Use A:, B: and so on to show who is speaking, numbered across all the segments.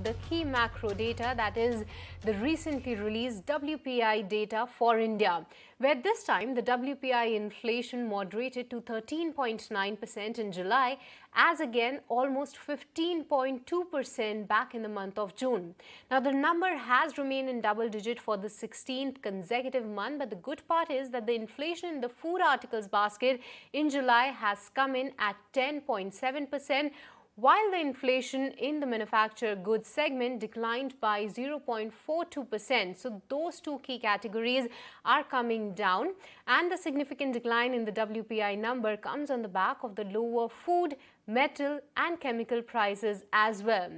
A: the key macro data, that is the recently released WPI data for India, where this time the WPI inflation moderated to 13.9% in July, as again almost 15.2% back in the month of June. Now the number has remained in double digit for the 16th consecutive month, but the good part is that the inflation in the food articles basket in July has come in at 10.7%, while the inflation in the manufactured goods segment declined by 0.42%. So those two key categories are coming down, and the significant decline in the WPI number comes on the back of the lower food, metal and chemical prices as well.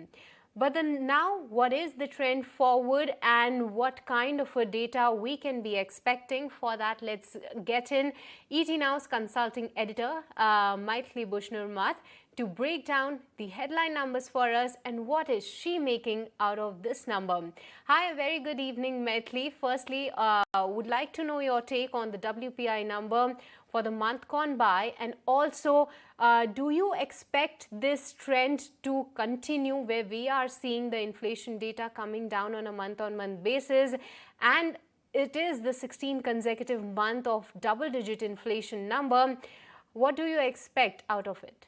A: But then now, what is the trend forward and what kind of a data we can be expecting? For that, let's get in ET Now's consulting editor, Mythili Bhusnurmath, to break down the headline numbers for us and what is she making out of this number. Hi, a very good evening, Mythili. Firstly, would like to know your take on the WPI number for the month gone by, and also do you expect this trend to continue where we are seeing the inflation data coming down on a month-on-month basis, and it is the 16th consecutive month of double-digit inflation number? What do you expect out of it?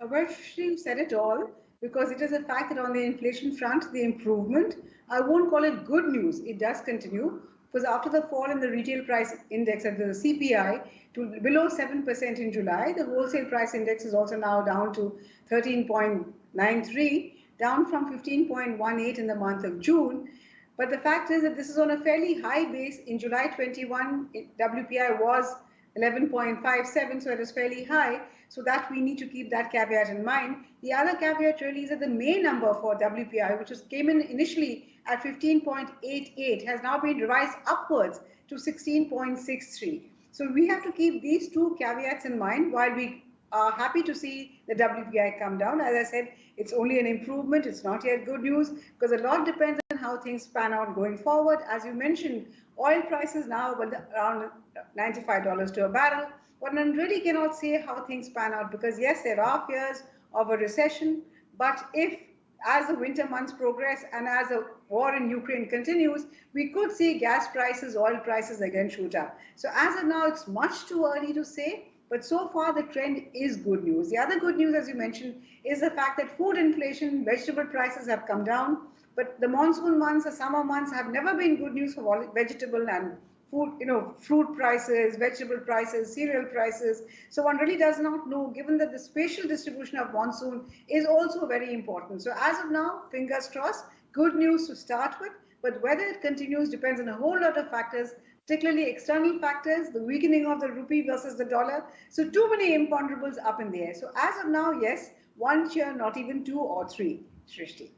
B: Well, you said it all, because it is a fact that on the inflation front, the improvement, I won't call it good news, it does continue, because after the fall in the retail price index and the CPI to below 7% in July, the wholesale price index is also now down to 13.93, down from 15.18 in the month of June. But the fact is that this is on a fairly high base. In July 21, WPI was 11.57, so it is fairly high, so that we need to keep that caveat in mind. The other caveat really is that the May number for WPI, which came in initially at 15.88, has now been revised upwards to 16.63. So we have to keep these two caveats in mind while we are happy to see the WPI come down. As I said, it's only an improvement, it's not yet good news, because a lot depends on how things pan out going forward. As you mentioned, oil prices now around $95 to a barrel. One really cannot say how things pan out, because yes, there are fears of a recession, but if as the winter months progress and as the war in Ukraine continues, we could see gas prices, oil prices again shoot up. So as of now, it's much too early to say, but so far the trend is good news. The other good news, as you mentioned, is the fact that food inflation, vegetable prices have come down, but the monsoon months, the summer months have never been good news for vegetable and food, fruit prices, vegetable prices, cereal prices. So one really does not know, given that the spatial distribution of monsoon is also very important. So as of now, fingers crossed, good news to start with, but whether it continues depends on a whole lot of factors, particularly external factors, the weakening of the rupee versus the dollar. So too many imponderables up in the air. So as of now, yes, one cheer, not even two or three, Shrishti.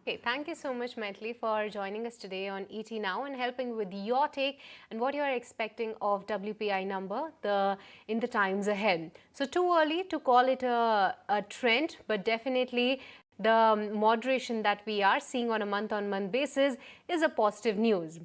A: Okay, thank you so much, Mythili, for joining us today on ET Now and helping with your take and what you are expecting of WPI number in the times ahead. So too early to call it a trend, but definitely the moderation that we are seeing on a month-on-month basis is a positive news.